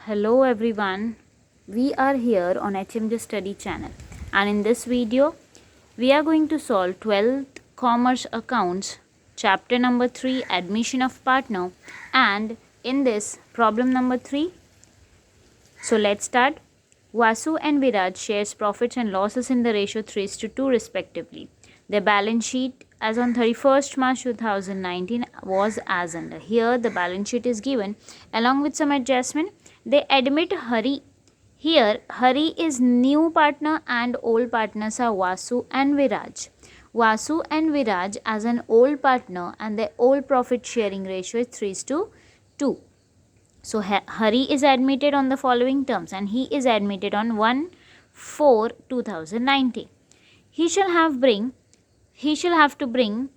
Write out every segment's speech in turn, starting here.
Hello everyone, we are here on HMJ Study channel, and in this video we are going to solve 12th Commerce Accounts chapter number 3 admission of partner, and in this problem number 3. So let's start. Vasu and Viraj shares profits and losses in the ratio 3:2 respectively. Their balance sheet as on 31st March 2019 was as under. Here the balance sheet is given along with some adjustment. They admit Hari. Here Hari is new partner and old partners are Vasu and Viraj. Vasu and Viraj as an old partner and their old profit sharing ratio is 3:2. So Hari is admitted on the following terms, and he is admitted on 1/4/2019. He shall have to bring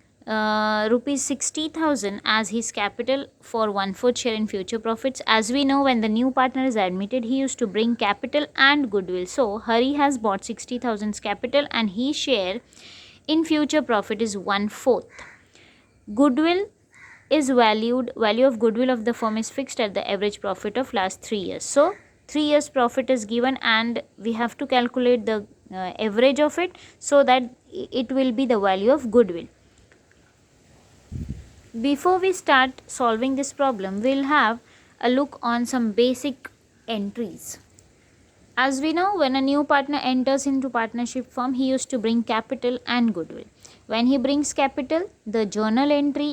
rupees 60,000 as his capital for 1/4 share in future profits. As we know, when the new partner is admitted, he used to bring capital and goodwill. So Hari has bought 60,000 capital and his share in future profit is 1/4. Goodwill is value of goodwill of the firm is fixed at the average profit of last 3 years. So 3 years profit is given and we have to calculate the average of it, so that it will be the value of goodwill. Before we start solving this problem, we'll have a look on some basic entries. As we know, when a new partner enters into partnership firm, he used to bring capital and goodwill. When he brings capital, the journal entry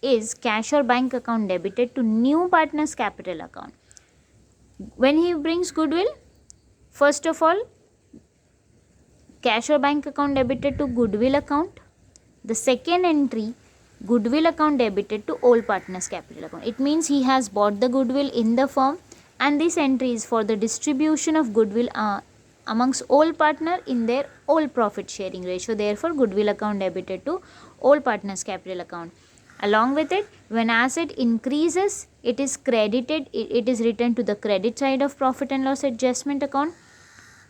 is cash or bank account debited to new partner's capital account. When he brings goodwill, first of all, cash or bank account debited to goodwill account. The second entry, goodwill account debited to old partner's capital account. It means he has bought the goodwill in the firm, and this entry is for the distribution of goodwill amongst old partner in their old profit sharing ratio. Therefore, goodwill account debited to old partner's capital account. Along with it, when asset increases, it is credited, it is written to the credit side of profit and loss adjustment account.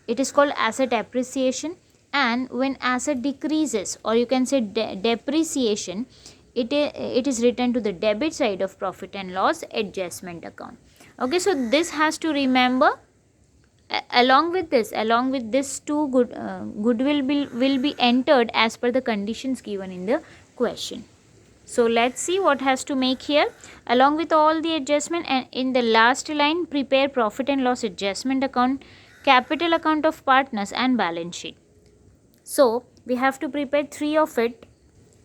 It is called asset appreciation. And when asset decreases, or you can say depreciation, it is written to the debit side of profit and loss adjustment account. Okay, so this has to remember. Along with this two goodwill will be entered as per the conditions given in the question. So let's see what has to make here. Along with all the adjustment, and in the last line, prepare profit and loss adjustment account, capital account of partners and balance sheet. So we have to prepare 3 of it.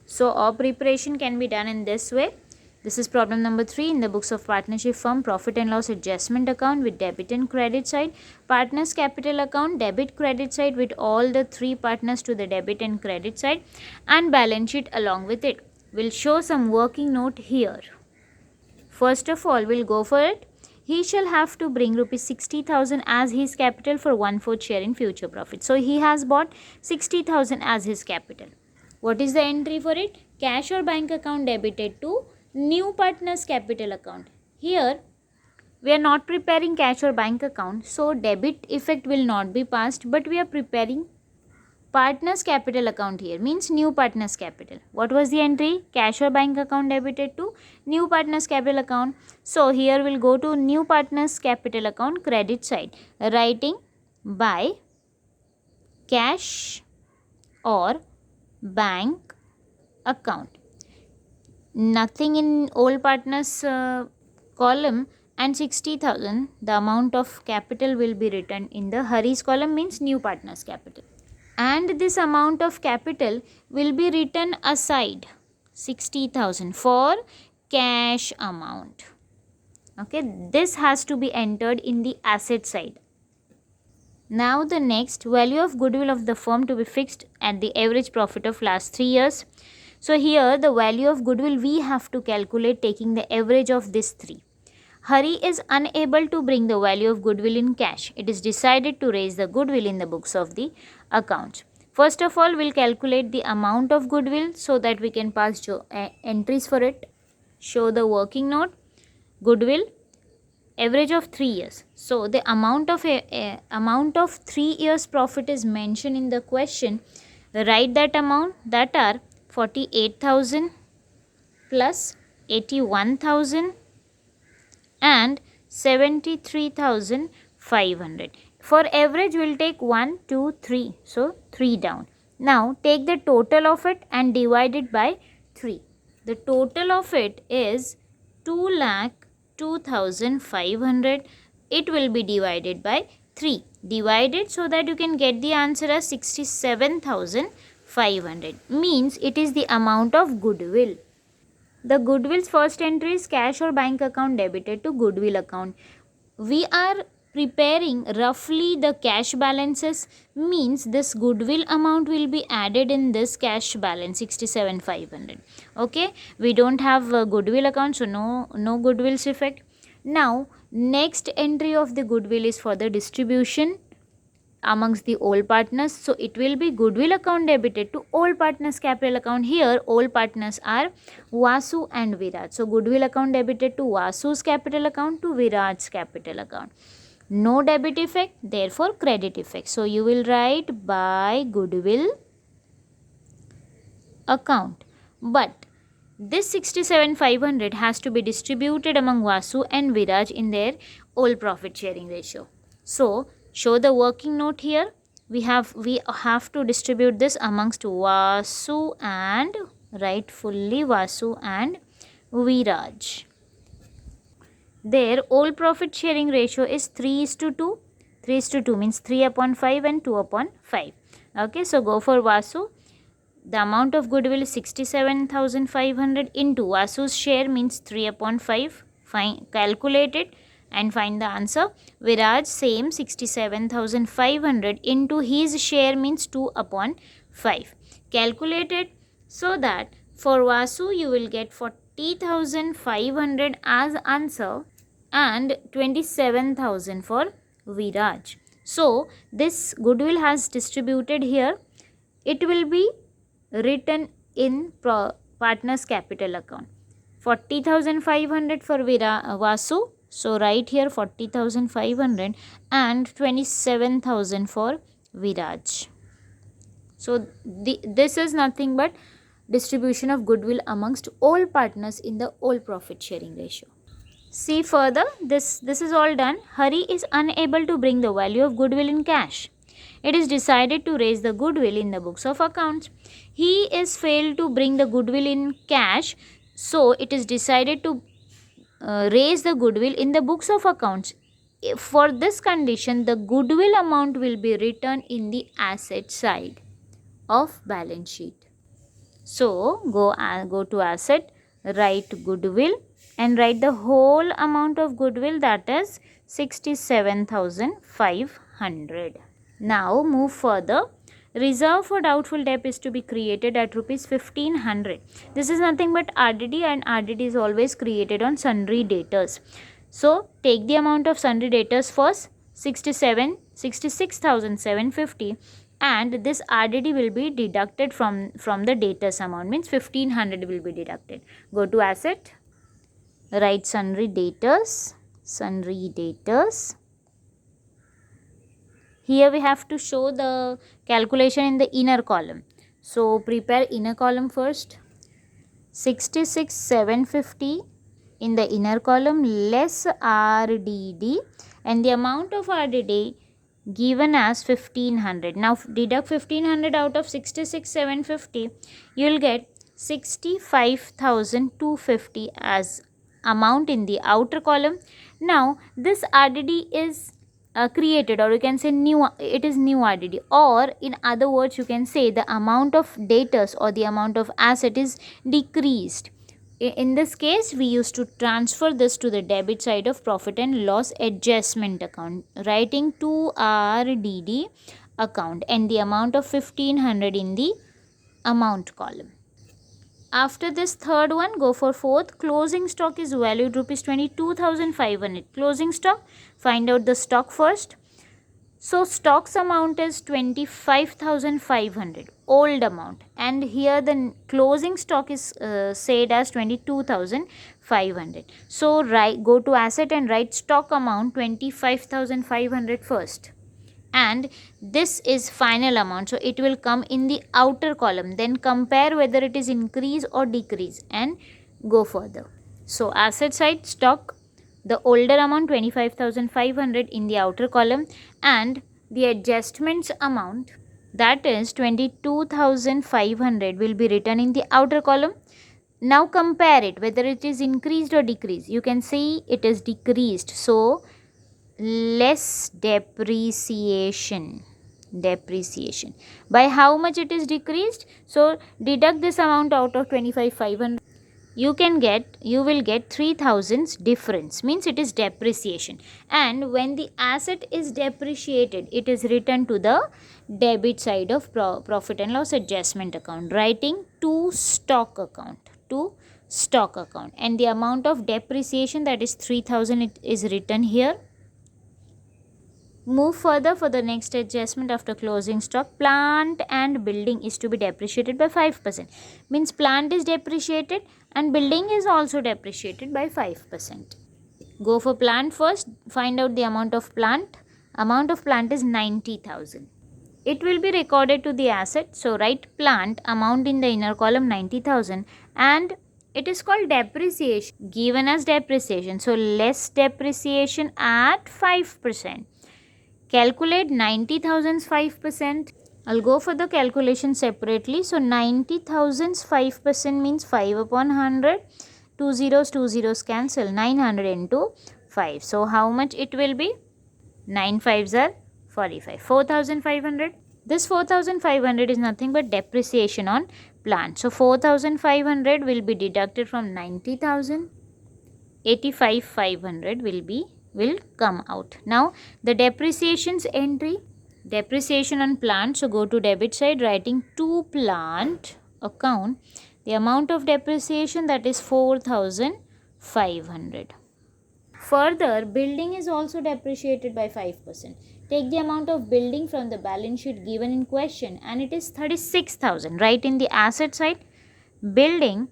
So our preparation can be done in this way. This is problem number 3 in the books of partnership firm. Profit and loss adjustment account with debit and credit side. Partners capital account, debit credit side with all the 3 partners to the debit and credit side, and balance sheet along with it. We'll show some working note here. First of all, we'll go for it. He shall have to bring rupees 60,000 as his capital for 1/4 share in future profit. So he has bought 60,000 as his capital. What is the entry for it? Cash or bank account debited to new partner's capital account. Here we are not preparing cash or bank account, so debit effect will not be passed, but we are preparing partner's capital account. Here means new partner's capital. What was the entry? Cash or bank account debited to new partner's capital account. So here we'll go to new partner's capital account credit side, writing by cash or bank account. Nothing in old partners column, and 60,000, the amount of capital will be written in the Hari's column, means new partner's capital. And this amount of capital will be written aside, 60,000, for cash amount. Okay, this has to be entered in the asset side. Now the next, value of goodwill of the firm to be fixed at the average profit of last 3 years. So here the value of goodwill we have to calculate taking the average of these 3. Hari is unable to bring the value of goodwill in cash. It is decided to raise the goodwill in the books of the accounts. First of all, we'll calculate the amount of goodwill so that we can pass entries for it. Show the working note. Goodwill, average of 3 years. So the amount of 3 years profit is mentioned in the question. Write that amount, that are 48,000 plus 81,000 and 73,500. For average, we'll take 1, 2, 3. So 3 down. Now take the total of it and divide it by 3. The total of it is 2,02,500. It will be divided by 3. Divide it so that you can get the answer as 67,500. Means it is the amount of goodwill. The goodwill's first entry is cash or bank account debited to goodwill account. We are preparing roughly the cash balances, means this goodwill amount will be added in this cash balance 67,500. Okay, we don't have a goodwill account, so no goodwill's effect. Now next entry of the goodwill is for the distribution amongst the all partners. So it will be goodwill account debited to all partners capital account. Here all partners are Vasu and Viraj. So goodwill account debited to Vasu's capital account to Viraj's capital account. No debit effect, therefore credit effect. So you will write by goodwill account. But this 67,500 has to be distributed among Vasu and Viraj in their all profit sharing ratio. So show the working note here. We have to distribute this amongst Vasu and rightfully Vasu and Viraj. Their all profit sharing ratio is 3:2. 3:2 means 3 upon 5 and 2 upon 5. Okay, so go for Vasu. The amount of goodwill is 67,500 into Vasu's share means 3 upon 5. Calculate it and find the answer. Viraj same 67,500 into his share means 2 upon 5. Calculate it so that for Vasu you will get 40,500 as answer and 27,000 for Viraj. So this goodwill has distributed here. It will be written in partner's capital account. 40,500 for Vasu. So write here 40,500 and 27,000 for Viraj. So this is nothing but distribution of goodwill amongst all partners in the all profit sharing ratio. See further, this is all done. Hari is unable to bring the value of goodwill in cash. It is decided to raise the goodwill in the books of accounts. He is failed to bring the goodwill in cash, so it is decided to raise the goodwill in the books of accounts. For this condition, the goodwill amount will be written in the asset side of balance sheet. So go to asset, write goodwill and write the whole amount of goodwill, that is 67,500. Now move further. Reserve for doubtful debt is to be created at rupees 1,500. This is nothing but RDD, and RDD is always created on sundry debtors. So take the amount of sundry debtors first, 66,750, and this RDD will be deducted from the debtors amount, means 1,500 will be deducted. Go to asset, write sundry debtors. Here we have to show the calculation in the inner column. So prepare inner column first. 66,750 in the inner column less RDD, and the amount of RDD given as 1,500. Now deduct 1,500 out of 66,750. You will get 65,250 as amount in the outer column. Now this RDD is created, or you can say it is new RDD, or in other words you can say the amount of debtors or the amount of asset is decreased. In this case we used to transfer this to the debit side of profit and loss adjustment account, writing to RDD account and the amount of 1,500 in the amount column. After this third one, go for fourth. Closing stock is valued rupees 22,500. Closing stock, find out the stock first. So stock's amount is 25,500, old amount, and here the closing stock is said as 22,500. So go to asset and write stock amount 25,500 first. And this is final amount, so it will come in the outer column. Then compare whether it is increase or decrease and go further. So asset side stock the older amount 25,500 in the outer column, and the adjustments amount, that is 22,500, will be written in the outer column. Now compare it whether it is increased or decreased. You can see it is decreased, so less depreciation. By how much it is decreased? So deduct this amount out of 25,500. You will get 3,000 difference, means it is depreciation. And when the asset is depreciated, it is written to the debit side of profit and loss adjustment account, writing to stock account, and the amount of depreciation, that is 3,000, it is written here. Move further for the next adjustment after closing stock. Plant and building is to be depreciated by 5%. Means plant is depreciated and building is also depreciated by 5%. Go for plant first. Find out the amount of plant. Amount of plant is 90,000. It will be recorded to the asset. So write plant amount in the inner column 90,000, and it is called depreciation, given as depreciation. So less depreciation at 5%. Calculate 90,000's 5%. I'll go for the calculation separately. So 90,000's 5% means 5 upon 100. 2 zeros cancel. 900 into 5. So how much it will be? 9 5s are 45. 4,500. This 4,500 is nothing but depreciation on plant. So 4,500 will be deducted from 90,000. 85,500 will come out. Now the depreciations entry, depreciation on plant. So go to debit side, writing to plant account the amount of depreciation, that is 4,500. Further, building is also depreciated by 5%. Take the amount of building from the balance sheet given in question, and it is 36,000. Write in the asset side building,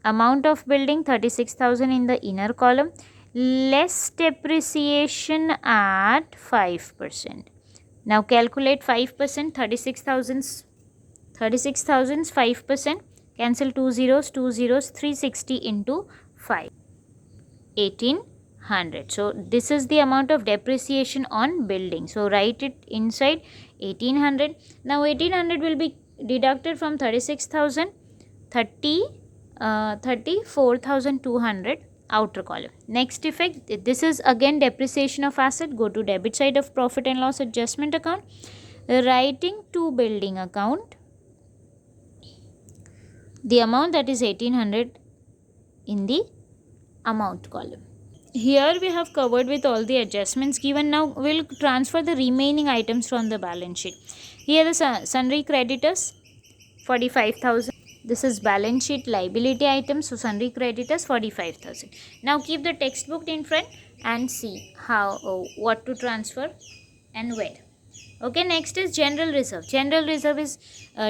amount of building 36,000 in the inner column, less depreciation at 5%. Now calculate 5%. 36,000's 5%. Cancel 2 zeros. 360 into 5. 1,800. So this is the amount of depreciation on building. So write it inside 1,800. Now 1,800 will be deducted from 36,000. 34,200 outer column. Next effect, this is again depreciation of asset. Go to debit side of profit and loss adjustment account, writing to building account the amount, that is 1,800 in the amount column. Here we have covered with all the adjustments given. Now we'll transfer the remaining items from the balance sheet. Here the sundry creditors 45,000. This is balance sheet liability items. So sundry creditors 45,000. Now keep the textbook in front and see how what to transfer and where. Okay, next is general reserve. General reserve is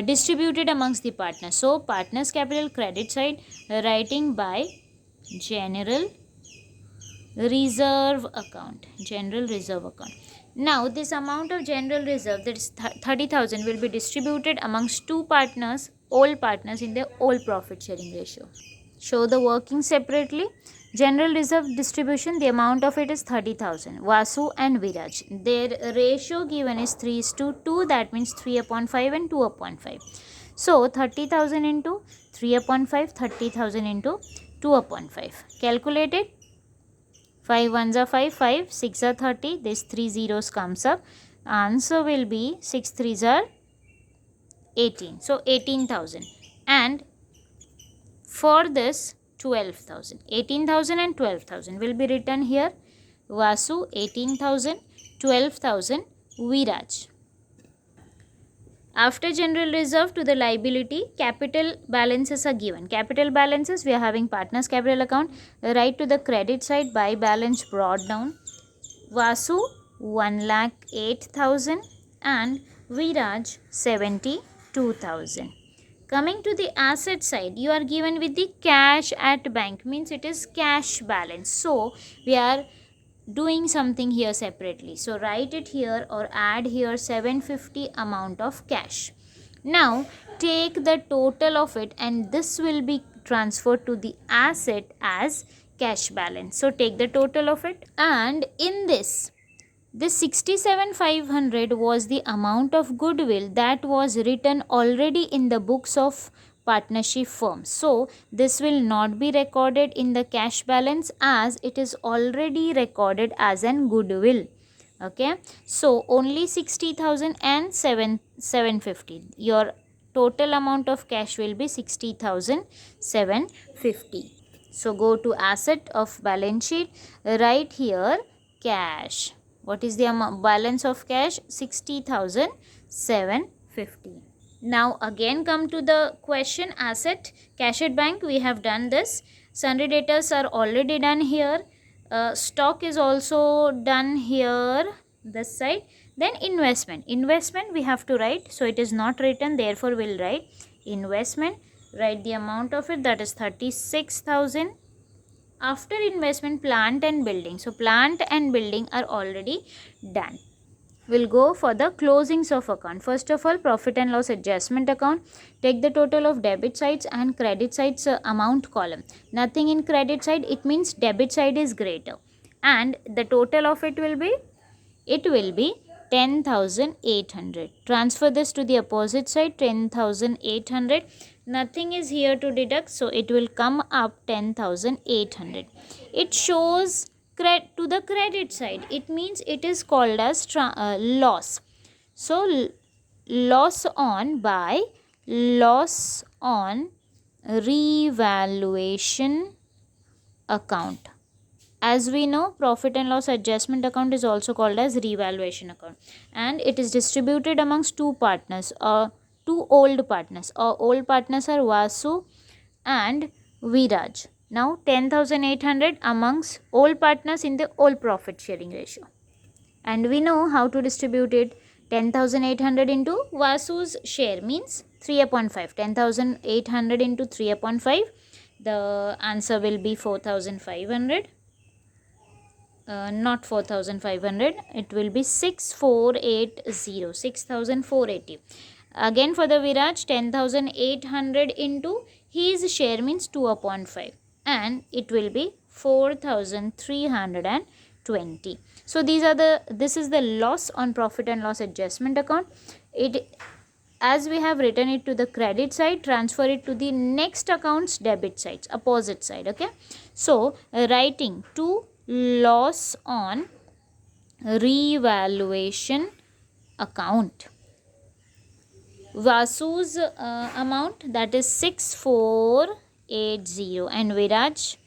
distributed amongst the partners. So partners capital credit side, writing by general reserve account. Now this amount of general reserve, that is 30,000, will be distributed amongst two partners, all partners, in the all profit sharing ratio. Show the working separately. General reserve distribution, the amount of it is 30,000. Vasu and Viraj, their ratio given is 3:2. That means 3 upon 5 and 2 upon 5. So 30,000 into 3 upon 5, 30,000 into 2 upon 5. Calculate it. 5 ones are 5, 5 6 are 30. This 3 zeros comes up. Answer will be 6 3s are 18. So 18,000. And for this 12,000. 18,000 and 12,000 will be written here. Vasu 18,000, 12,000 Viraj. After general reserve to the liability, capital balances are given. Capital balances, we are having partners capital account. Right to the credit side, by balance brought down. Vasu 1,08,000 and Viraj 72,000. Coming to the asset side, you are given with the cash at bank, means it is cash balance. So we are doing something here separately. So write it here or add here 750 amount of cash. Now take the total of it, and this will be transferred to the asset as cash balance. So take the total of it. And in this 67,500 was the amount of goodwill that was written already in the books of partnership firm. So this will not be recorded in the cash balance as it is already recorded as an goodwill. Okay, so only 60,000 and 750. Your total amount of cash will be 60,750. So go to asset of balance sheet, right here cash. What is the balance of cash? 60,750. Now again come to the question asset, cash at bank. We have done this. Sundry debtors are already done here. Stock is also done here, this side. Then investment we have to write, so it is not written, therefore we'll write investment. Write the amount of it, that is 36,000. After investment, plant and building, so plant and building are already done. We'll go for the closings of account. First of all, profit and loss adjustment account. Take the total of debit sides and credit sides amount column. Nothing in credit side, it means debit side is greater, and the total of it will be 10,800. Transfer this to the opposite side, 10,800. Nothing is here to deduct, so it will come up 10,800. It shows to the credit side, it means it is called as loss. So loss on revaluation account. As we know, profit and loss adjustment account is also called as revaluation account, and it is distributed amongst two partners, two old partners. Old partners are Vasu and Viraj. Now 10,800 amongst old partners in the old profit sharing ratio, and we know how to distribute it. 10,800 into Vasu's share means 3 upon 5. 10,800 into 3 upon 5, the answer will be 4,500. Not 4,500, it will be 6,480. 6,480. Again for the Viraj, 10,800 into his share means 2 upon 5, and it will be 4,320. So this is the loss on profit and loss adjustment account. As we have written it to the credit side, transfer it to the next account's debit sides, opposite side. Okay, so writing to loss on revaluation account. Vasu's amount, that is 6,480, and Viraj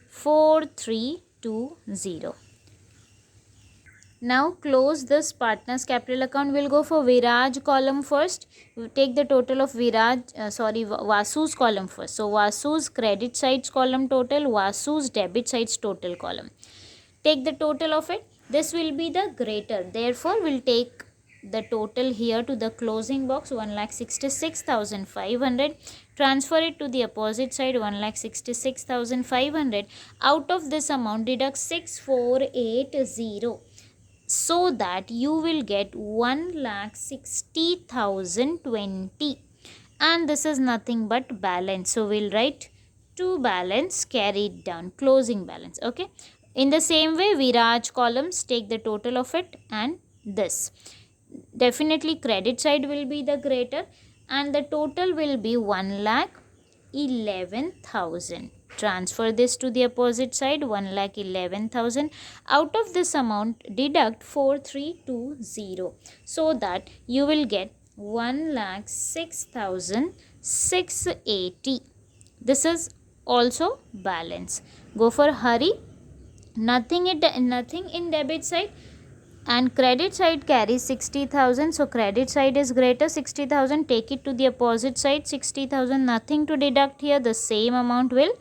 4,320. Now close this partners capital account. We'll go for Viraj column first. We'll take the total of Vasu's column first. So Vasu's credit sides column total, Vasu's debit sides total column. Take the total of it. This will be the greater. Therefore, we'll take the total here to the closing box, 1,66,500. Transfer it to the opposite side, 1,66,500. Out of this amount, deduct 6,480. So that you will get 1,60,020, and this is nothing but balance. So we'll write to balance carried down, closing balance. Okay, in the same way, Viraj columns, take the total of it, and this definitely credit side will be the greater, and the total will be 1,11,000. Transfer this to the opposite side, 1,11,000. Out of this amount, deduct 4,320, so that you will get 1,06,680. This is also balance. Go for Hari. Nothing in debit side, and credit side carries 60,000. So credit side is greater, 60,000. Take it to the opposite side, 60,000. Nothing to deduct here. The same amount will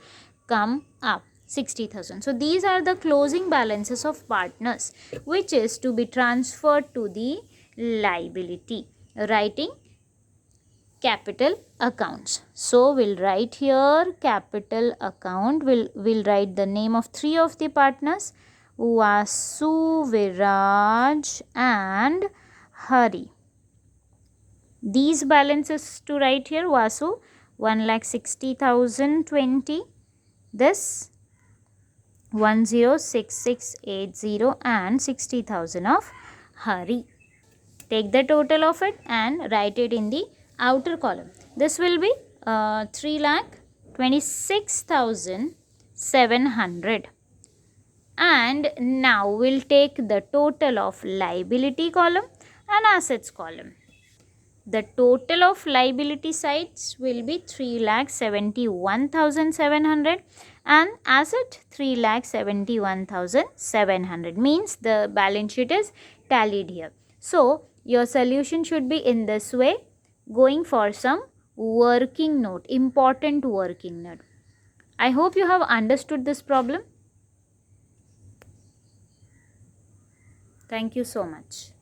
come up, 60,000. So these are the closing balances of partners, which is to be transferred to the liability. Writing capital accounts. So we'll write here capital account. We'll write the name of three of the partners, Vasu, Viraj and Hari. These balances to write here: Vasu 1,60,020, this 106680 and 60,000 of Hari. Take the total of it and write it in the outer column. This will be 3,26,700. And now we'll take the total of liability column and assets column. The total of liability sides will be 3,71,700 and asset 3,71,700, means the balance sheet is tallied here. So your solution should be in this way, going for some working note, important working note. I hope you have understood this problem. Thank you so much.